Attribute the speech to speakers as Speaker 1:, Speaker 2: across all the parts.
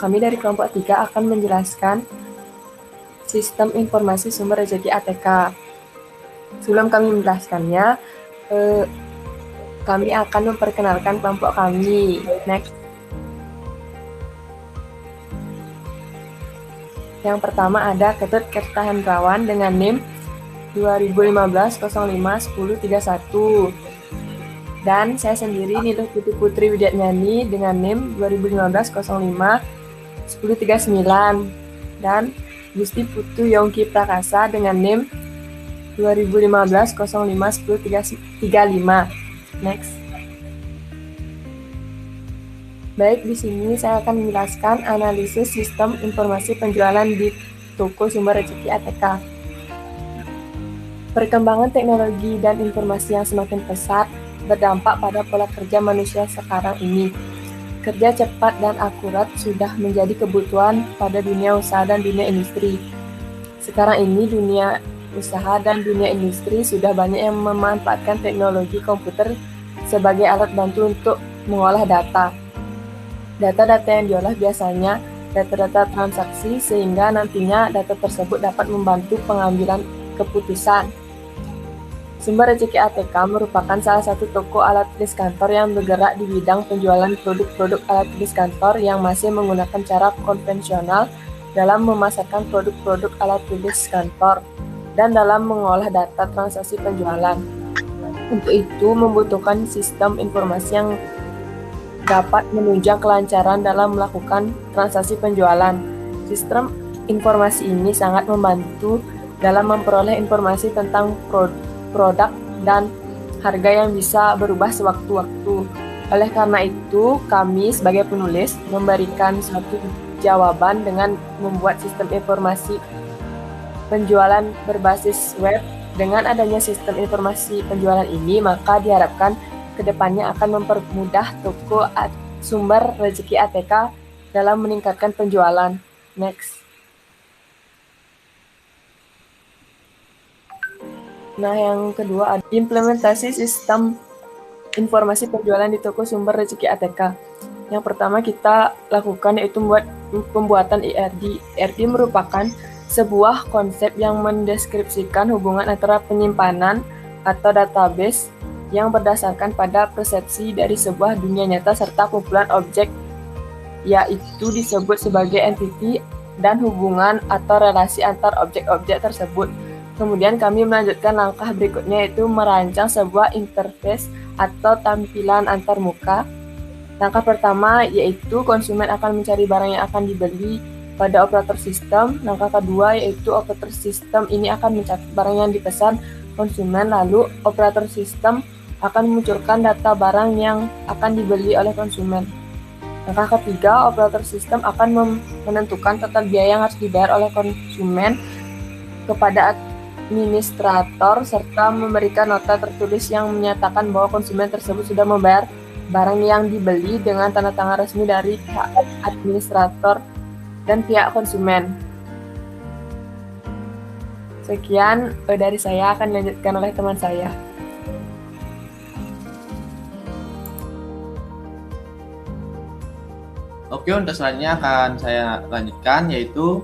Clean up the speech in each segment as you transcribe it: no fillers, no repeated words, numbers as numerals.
Speaker 1: kami dari kelompok 3 akan menjelaskan sistem informasi sumber rezeki ATK. Sebelum kami menjelaskannya, kami akan memperkenalkan kelompok kami. Next. Yang pertama ada Ketut Kertahendrawan dengan NIM 2015-05-1031. Dan saya sendiri Niluh Putri Widyatnyani dengan NIM 2015-05-1039. Dan Gusti Putu Yongki Prakasa dengan NIM 2015-05-1035. Next. Baik, di sini saya akan menjelaskan analisis sistem informasi penjualan di toko sumber rezeki ATK. Perkembangan teknologi dan informasi yang semakin pesat berdampak pada pola kerja manusia sekarang ini. Kerja cepat dan akurat sudah menjadi kebutuhan pada dunia usaha dan dunia industri. Sekarang ini dunia usaha dan dunia industri sudah banyak yang memanfaatkan teknologi komputer sebagai alat bantu untuk mengolah data. Data-data yang diolah biasanya data-data transaksi sehingga nantinya data tersebut dapat membantu pengambilan keputusan. Sumber Rezeki ATK merupakan salah satu toko alat tulis kantor yang bergerak di bidang penjualan produk-produk alat tulis kantor yang masih menggunakan cara konvensional dalam memasarkan produk-produk alat tulis kantor dan dalam mengolah data transaksi penjualan. Untuk itu membutuhkan sistem informasi yang dapat menunjang kelancaran dalam melakukan transaksi penjualan. Sistem informasi ini sangat membantu dalam memperoleh informasi tentang produk dan harga yang bisa berubah sewaktu-waktu. Oleh karena itu, kami sebagai penulis memberikan suatu jawaban dengan membuat sistem informasi penjualan berbasis web. Dengan adanya sistem informasi penjualan ini, maka diharapkan kedepannya akan mempermudah toko sumber rezeki ATK dalam meningkatkan penjualan. Next. Nah, yang kedua ada implementasi sistem informasi penjualan di toko sumber rezeki ATK. Yang pertama kita lakukan yaitu pembuatan IRD. IRD merupakan sebuah konsep yang mendeskripsikan hubungan antara penyimpanan atau database yang berdasarkan pada persepsi dari sebuah dunia nyata serta kumpulan objek, yaitu disebut sebagai entity dan hubungan atau relasi antar objek-objek tersebut. Kemudian kami melanjutkan langkah berikutnya yaitu merancang sebuah interface atau tampilan antarmuka. Langkah pertama yaitu konsumen akan mencari barang yang akan dibeli pada operator sistem. Langkah kedua yaitu operator sistem ini akan mencatat barang yang dipesan konsumen, lalu operator sistem akan memunculkan data barang yang akan dibeli oleh konsumen. Langkah ketiga, operator sistem akan menentukan total biaya yang harus dibayar oleh konsumen kepada administrator serta memberikan nota tertulis yang menyatakan bahwa konsumen tersebut sudah membayar barang yang dibeli dengan tanda tangan resmi dari pihak administrator dan pihak konsumen. Sekian dari saya, akan dilanjutkan oleh teman saya.
Speaker 2: Oke, untuk selanjutnya akan saya lanjutkan yaitu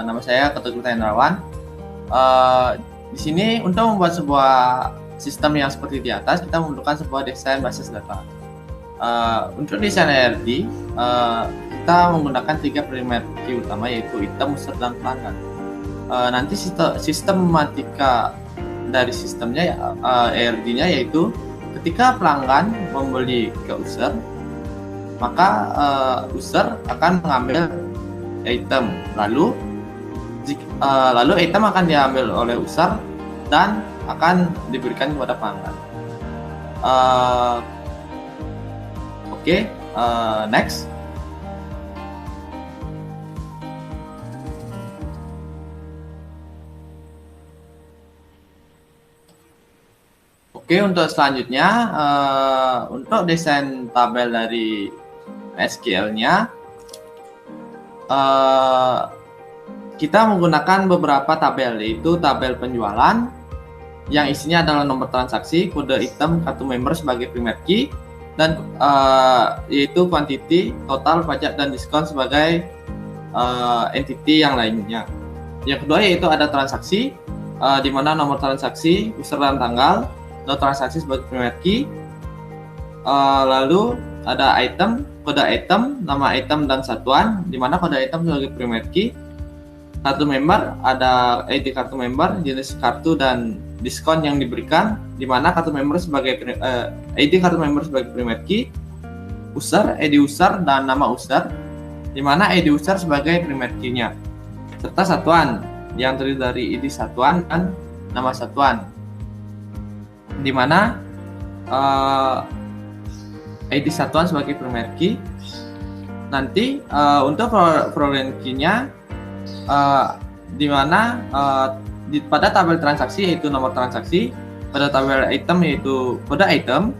Speaker 2: nama saya Ketut Kertahendrawan. Di sini untuk membuat sebuah sistem yang seperti di atas, kita membutuhkan sebuah desain basis data. Untuk desain IRD, kita menggunakan 3 primer key utama yaitu item, user, dan pelanggan. Nanti sistematika dari sistemnya IRD-nya yaitu ketika pelanggan membeli ke user, maka user akan mengambil item, lalu item akan diambil oleh user dan akan diberikan kepada pelanggan. Oke, next. Oke, untuk selanjutnya untuk desain tabel dari SQL-nya, kita menggunakan beberapa tabel, yaitu tabel penjualan yang isinya adalah nomor transaksi, kode item, kartu member sebagai primer key, dan yaitu quantity, total, pajak, dan diskon sebagai entity yang lainnya. Yang kedua yaitu ada transaksi, di mana nomor transaksi, user dan tanggal, nomor transaksi sebagai primary key. Lalu ada item, kode item, nama item dan satuan, di mana kode item sebagai primary key. Kartu member, ada ID kartu member, jenis kartu dan diskon yang diberikan, di mana kartu member sebagai ID kartu member sebagai primary key, user, ID user dan nama user, di mana ID user sebagai primary key-nya, serta satuan yang terdiri dari ID satuan dan nama satuan, di mana ID satuan sebagai primary key. Nanti untuk foreign key-nya, di mana pada tabel transaksi yaitu nomor transaksi, pada tabel item yaitu kode item,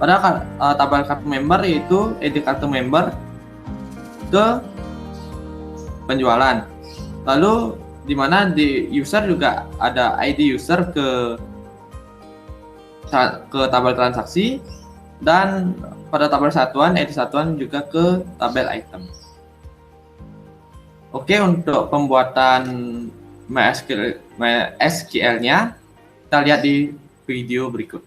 Speaker 2: pada tabel kartu member yaitu ID kartu member ke penjualan. Lalu di mana di user juga ada ID user ke tabel transaksi, dan pada tabel satuan ID satuan juga ke tabel item. Oke, untuk pembuatan MySQL-nya kita lihat di video berikut.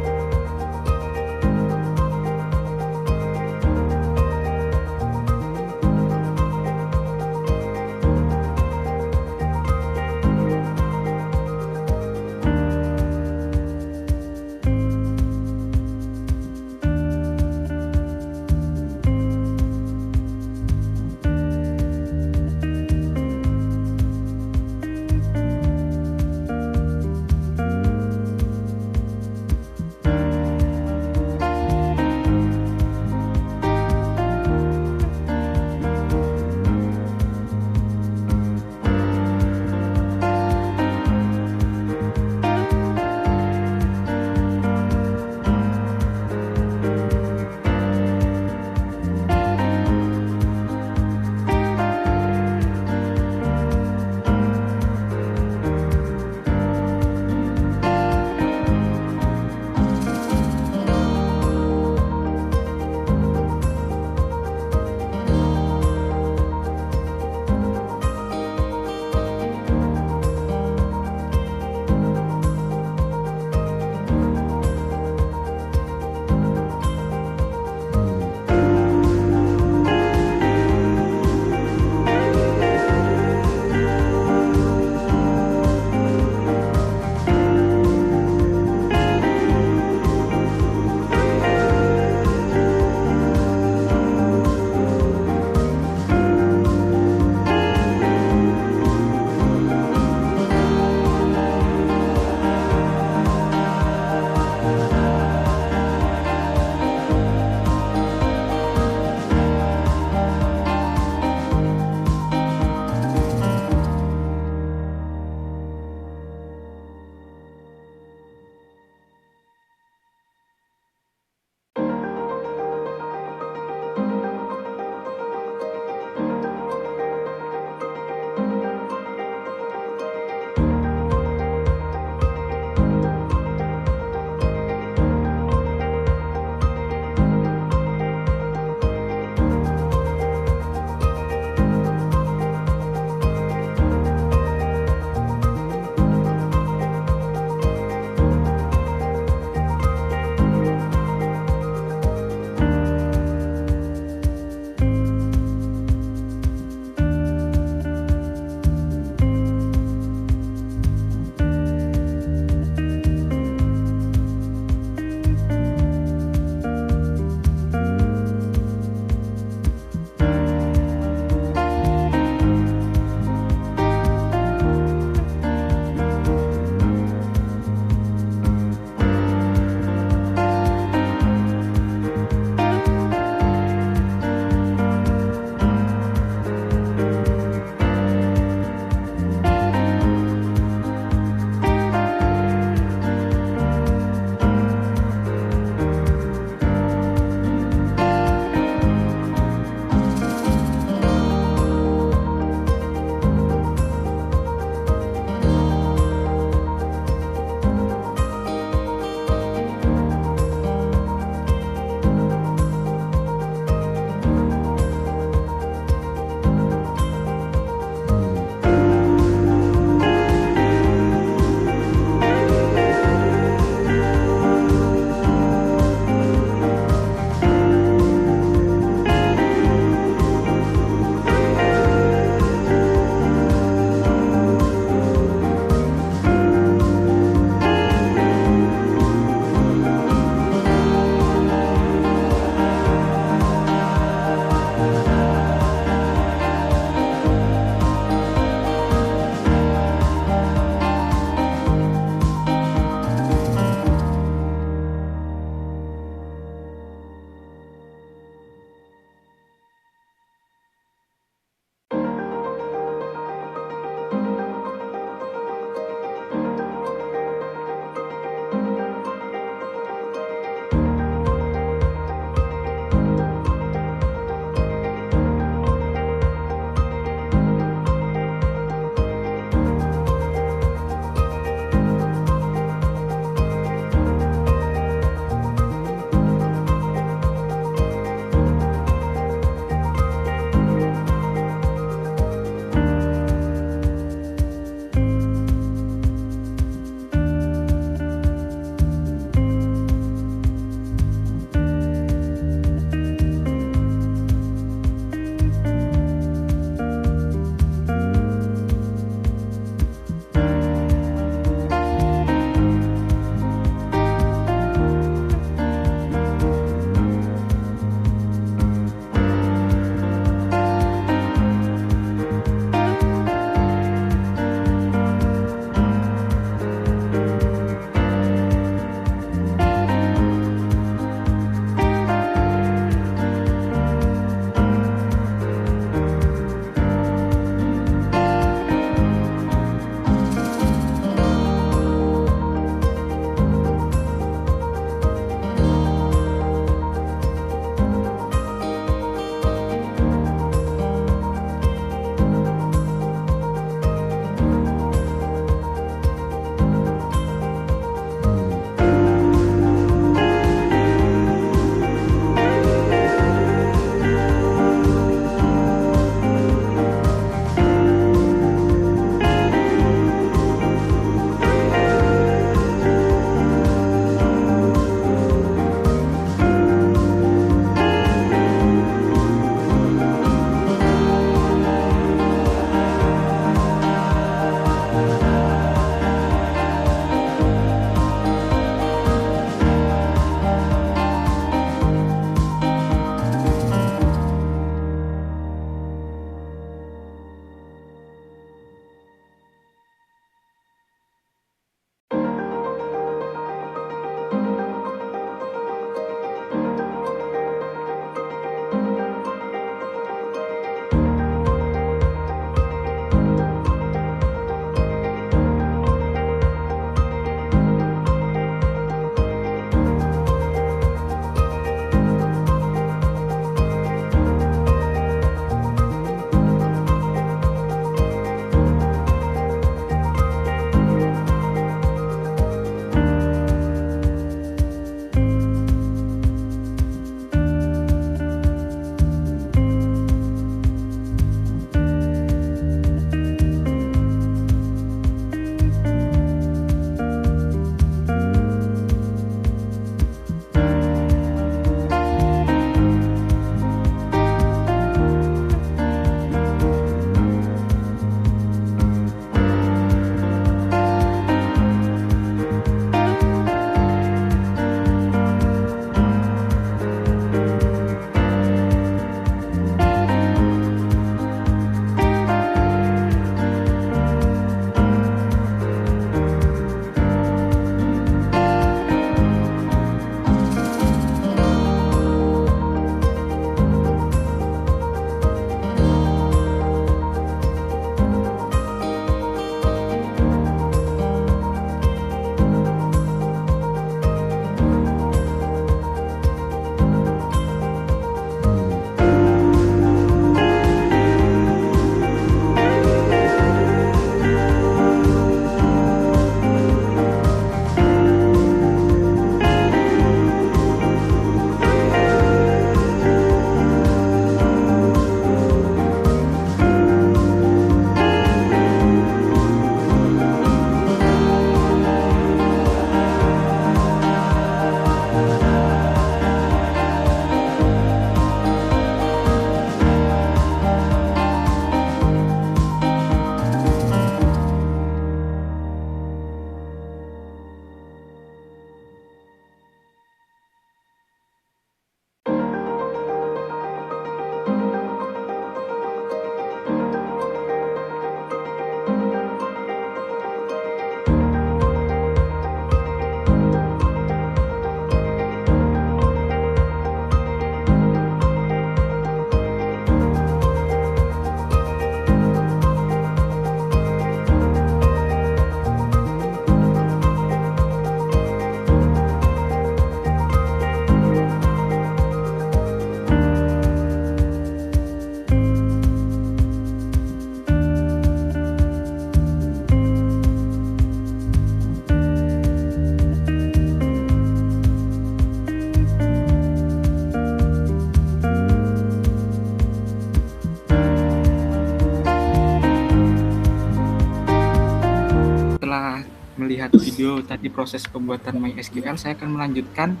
Speaker 3: melihat video tadi proses pembuatan MySQL, saya akan melanjutkan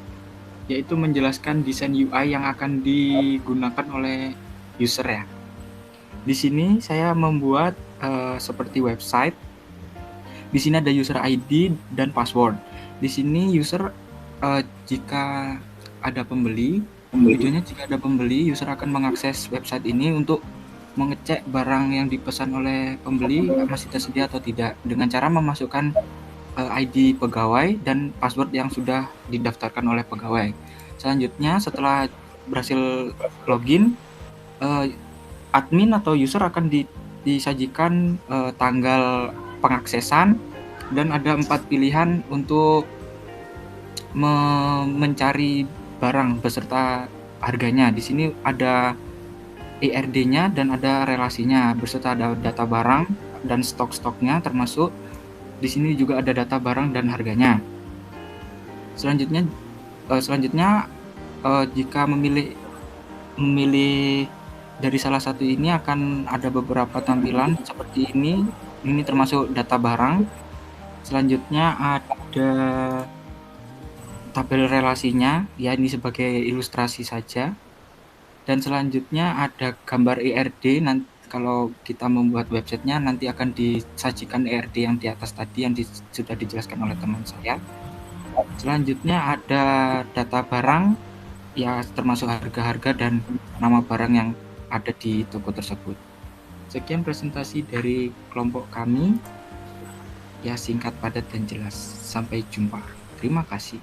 Speaker 3: yaitu menjelaskan desain UI yang akan digunakan oleh user ya. Di sini saya membuat seperti website. Di sini ada user ID dan password. Di sini user jika ada pembeli, videonya jika ada pembeli, user akan mengakses website ini untuk mengecek barang yang dipesan oleh pembeli masih tersedia atau tidak dengan cara memasukkan ID pegawai dan password yang sudah didaftarkan oleh pegawai. Selanjutnya setelah berhasil login, admin atau user akan disajikan tanggal pengaksesan dan ada 4 pilihan untuk mencari barang beserta harganya. Di sini ada ERD-nya dan ada relasinya beserta ada data barang dan stok-stoknya, termasuk di sini juga ada data barang dan harganya. Selanjutnya jika memilih dari salah satu ini akan ada beberapa tampilan seperti ini. Ini termasuk data barang. Selanjutnya ada tabel relasinya, ya ini sebagai ilustrasi saja. Dan selanjutnya ada gambar ERD. Nanti kalau kita membuat websitenya nanti akan disajikan ERD yang di atas tadi yang sudah dijelaskan oleh teman saya. Selanjutnya ada data barang, ya termasuk harga-harga dan nama barang yang ada di toko tersebut. Sekian presentasi dari kelompok kami. Ya singkat, padat, dan jelas. Sampai jumpa. Terima kasih.